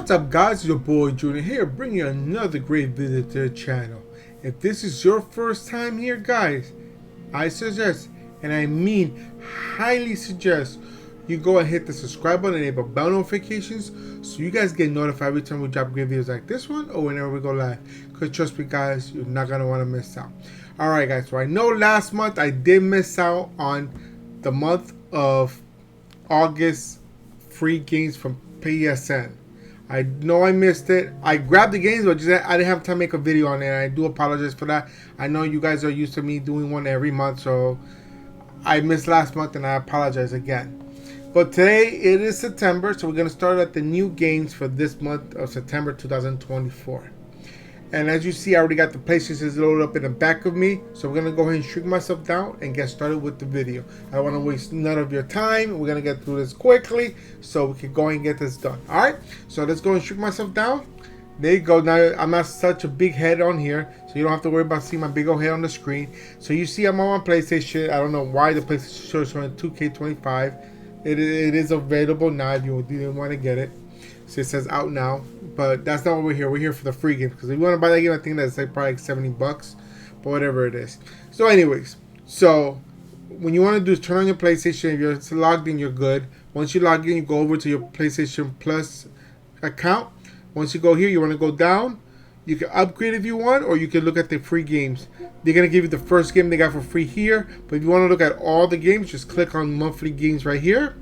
What's up guys, it's your boy Junior here, bringing you another great video to the channel. If this is your first time here guys, I suggest, and I mean highly suggest, you go and hit the subscribe button and enable bell notifications so you guys get notified every time we drop great videos like this one or whenever we go live. Because trust me guys, you're not going to want to miss out. Alright guys, so I know last month I did miss out on the month of August free games from PSN. I know I missed it. I grabbed the games, but just I didn't have time to make a video on it. And I do apologize for that. I know you guys are used to me doing one every month, so I missed last month, and I apologize again. But today it is September, so we're gonna start at the new games for this month of September 2024. And as you see, I already got the PlayStation loaded up in the back of me, so we're gonna go ahead and shrink myself down and get started with the video. I don't want to waste none of your time. We're gonna get through this quickly so we can go ahead and get this done. All right, so let's go and shrink myself down. There you go. Now I'm not such a big head on here, so you don't have to worry about seeing my big old head on the screen. So you see I'm on my PlayStation. I don't know why the PlayStation shows showing 2K25. It is available now if you didn't want to get it. So it says out now, but that's not what we're here. We're here for the free game, because if you want to buy that game, I think that's like probably like $70, but whatever it is. So anyways, so when you want to do is turn on your PlayStation. If you're logged in, you're good. Once you log in, you go over to your PlayStation Plus account. Once you go here, you want to go down. You can upgrade if you want, or you can look at the free games. They're going to give you the first game they got for free here, but if you want to look at all the games, just click on monthly games right here.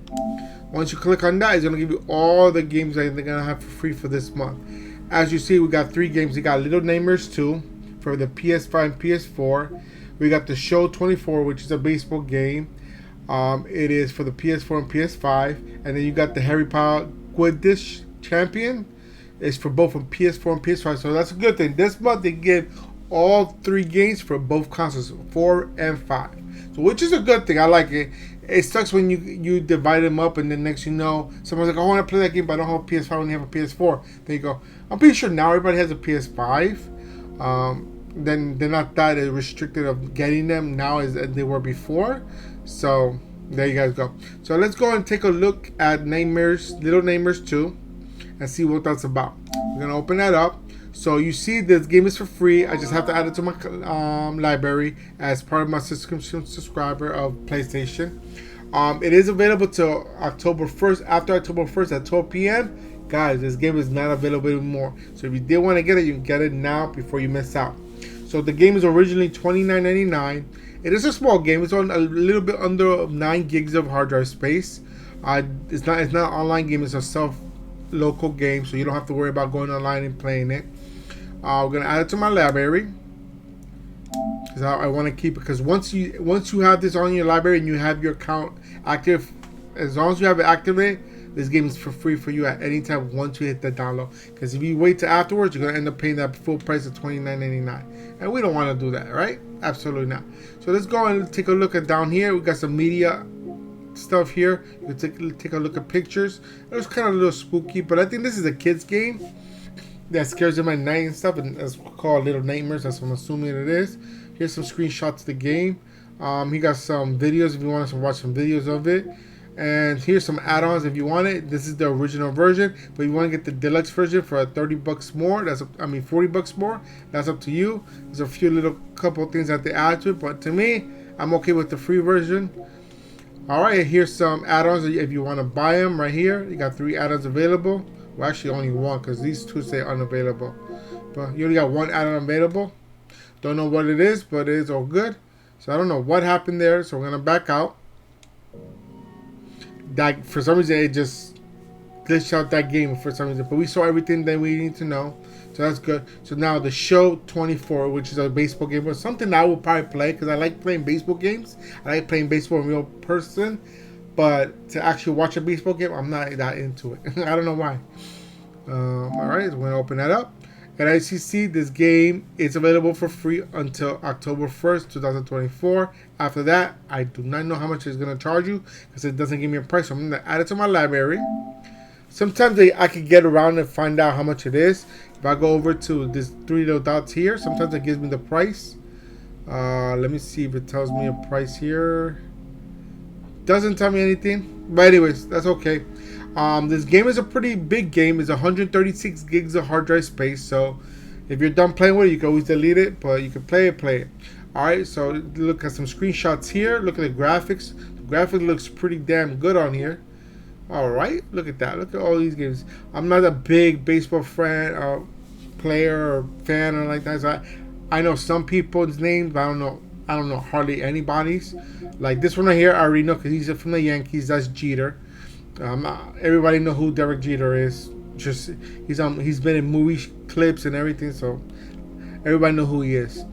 Once you click on that, it's going to give you all the games that they're going to have for free for this month. As you see, we got 3 games. We got Little Namers 2 for the PS5 and PS4. We got the Show 24, which is a baseball game. It is for the PS4 and PS5. And then you got the Harry Potter Quidditch Champion. It's for both from PS4 and PS5. So that's a good thing. This month they give all 3 games for both consoles, 4 and 5. So which is a good thing. I like it. It sucks when you divide them up and then next you know, someone's like, I want to play that game, but I don't have a PS5 when you have a PS4. There you go. I'm pretty sure now everybody has a PS5. Then they're not that restricted of getting them now as they were before. So there you guys go. So let's go and take a look at Little Namers 2 and see what that's about. We're going to open that up. So you see this game is for free. I just have to add it to my library as part of my subscriber of PlayStation. It is available till October 1st. After October 1st at 12 p.m. Guys, this game is not available anymore. So if you did want to get it, you can get it now before you miss out. So the game is originally $29.99. It is a small game. It's on a little bit under 9 gigs of hard drive space. It's not an online game. It's a local game, so you don't have to worry about going online and playing it. We're gonna add it to my library because I want to keep it. Because once you have this on your library and you have your account active, as long as you have it activated, this game is for free for you at any time once you hit the download. Because if you wait till afterwards, you're gonna end up paying that full price of $29.99, and we don't want to do that, right? Absolutely not. So let's go and take a look at down here. We got some media stuff here. You can take a look at pictures. It was kind of a little spooky, but I think this is a kid's game that scares them at night and stuff, and it's called Little Nightmares. That's what I'm assuming it is. Here's some screenshots of the game. He got some videos if you want to watch some videos of it, and here's some add-ons if you want it. This is the original version, but if you want to get the deluxe version for $30 more, $40 more, that's up to you. There's a few couple things that they add to it, but to me, I'm okay with the free version. Alright, here's some add-ons if you want to buy them right here. You got 3 add-ons available. Well, actually only 1 because these 2 say unavailable. But you only got 1 add-on available. Don't know what it is, but it is all good. So I don't know what happened there. So we're going to back out. That for some reason it just glitched out that game for some reason. But we saw everything that we need to know. So that's good. So now the Show 24, which is a baseball game, was something that I will probably play because I like playing baseball games. I like playing baseball in real person. But to actually watch a baseball game, I'm not that into it. I don't know why. Alright, so we're going to open that up. And as you see, this game is available for free until October 1st, 2024. After that, I do not know how much it's going to charge you because it doesn't give me a price. So I'm going to add it to my library. Sometimes I can get around and find out how much it is. If I go over to this 3 little dots here, sometimes it gives me the price. Let me see if it tells me a price here. Doesn't tell me anything, but anyways, that's okay. This game is a pretty big game. It's 136 gigs of hard drive space. So if you're done playing with it, you can always delete it, but you can play it. Alright, so look at some screenshots here. Look at the graphics. The graphic looks pretty damn good on here. Alright, look at that. Look at all these games. I'm not a big baseball fan, player or fan or like that. So I know some people's names, but I don't know hardly anybody's. Like this one right here, I already know because he's from the Yankees. That's Jeter. Everybody know who Derek Jeter is. Just he's been in movie clips and everything, so everybody know who he is.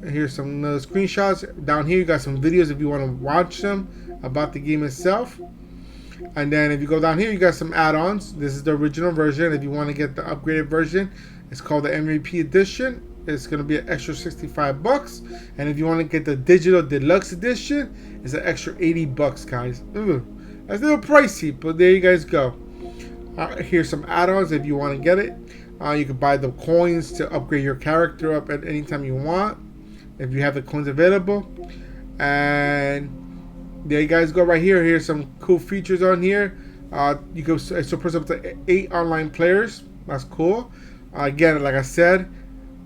Here's some screenshots. Down here you got some videos if you want to watch them about the game itself. And then if you go down here, you got some add-ons. This is the original version. If you want to get the upgraded version, it's called the MVP edition. It's going to be an extra $65. And if you want to get the digital deluxe edition, it's an extra $80, guys. Ooh, that's a little pricey, but there you guys go. Here's some add-ons if you want to get it. You can buy the coins to upgrade your character up at any time you want, if you have the coins available. And there you guys go right here. Here's some cool features on here. You can support up to 8 online players. That's cool. Again, like I said,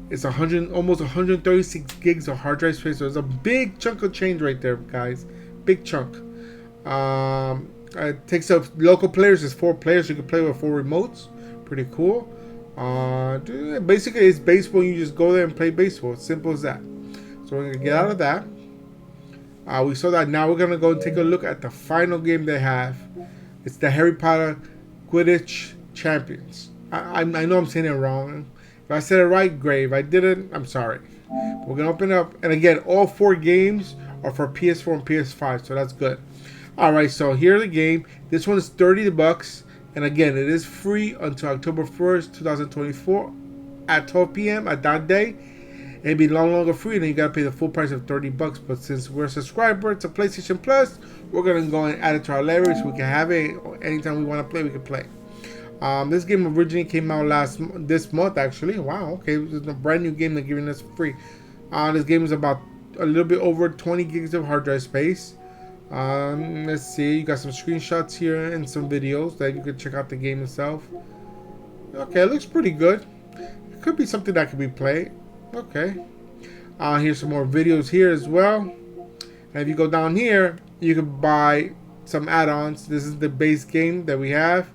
it's almost 136 gigs of hard drive space. So it's a big chunk of change right there, guys. Big chunk. It takes up local players. It's 4 players. You can play with 4 remotes. Pretty cool. Basically, it's baseball. You just go there and play baseball. It's simple as that. So we're gonna get out of that. We saw that. Now we're gonna go and take a look at the final game they have. It's the Harry Potter Quidditch Champions. I know I'm saying it wrong. If I said it right, great. If I didn't, I'm sorry. We're gonna open up, and again, all 4 games are for PS4 and PS5, so that's good. All right, so here's the game. This one is $30, and again, it is free until October 1st, 2024, at 12 p.m. at that day. It'd be no longer free, and then you gotta pay the full price of $30. But since we're a subscriber to PlayStation Plus, we're gonna go and add it to our library so we can have it anytime we want to play. We can play. This game originally came out this month, actually. Wow, okay, it's a brand new game they're giving us free. This game is about a little bit over 20 gigs of hard drive space. Let's see, you got some screenshots here and some videos that you can check out the game itself. Okay, it looks pretty good. It could be something that could be played. Okay. Here's some more videos here as well. And if you go down here, you can buy some add-ons. This is the base game that we have,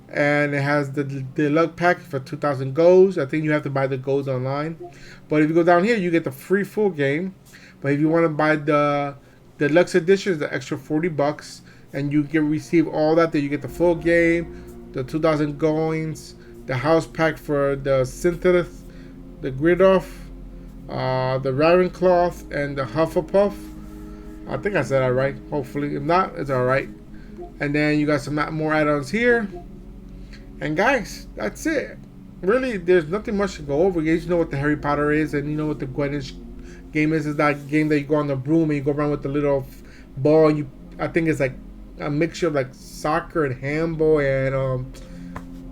and it has the deluxe pack for 2,000 golds. I think you have to buy the golds online. But if you go down here, you get the free full game. But if you want to buy the deluxe edition, it's the extra $40, and you can receive all that. That you get the full game, the 2,000 coins, the house pack for the Synthesis, the Gridolf, the Ravenclaw, and the Hufflepuff. I think I said that right. Hopefully, if not, it's all right. And then you got some more add-ons here. And guys, that's it. Really, there's nothing much to go over. You guys know what the Harry Potter is, and you know what the Quidditch game is. Is that game that you go on the broom and you go around with the little ball. I think it's like a mixture of like soccer and handball and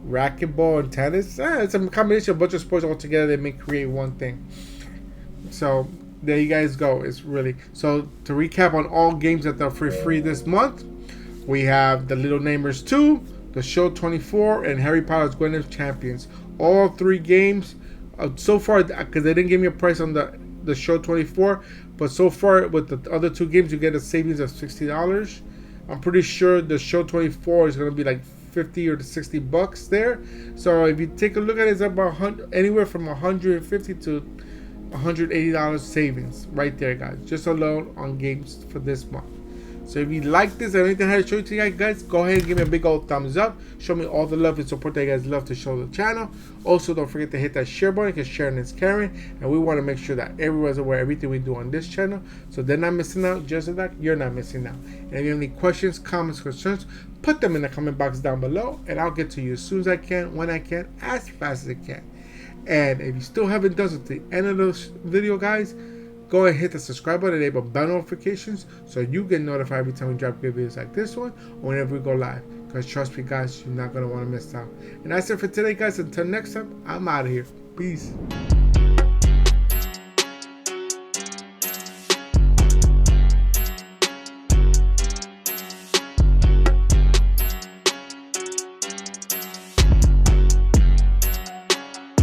racquetball and tennis. It's a combination of a bunch of sports all together that may create one thing. So there you guys go. It's really, so to recap on all games that are for free this month, we have the Little Namers 2, the Show 24, and Harry Potter's Quidditch Champions. All 3 games so far, because they didn't give me a price on the Show 24, but so far with the other 2 games you get a savings of $60. I'm pretty sure the Show 24 is going to be like $50 or $60 there. So if you take a look at it, it's about anywhere from $150 to $180 savings right there, guys, just alone on games for this month. So if you like this and anything I had to show to you guys, go ahead and give me a big old thumbs up. Show me all the love and support that you guys love to show the channel. Also, don't forget to hit that share button, because sharing is caring, and we want to make sure that everyone's aware of everything we do on this channel, so they're not missing out, just like you're not missing out. And if you have any questions, comments, concerns, put them in the comment box down below, and I'll get to you as soon as I can, when I can, as fast as I can. And if you still haven't done so at the end of this video, guys, go ahead and hit the subscribe button, enable bell notifications, so you get notified every time we drop great videos like this one, or whenever we go live. Because trust me, guys, you're not going to want to miss out. And that's it for today, guys. Until next time, I'm out of here. Peace.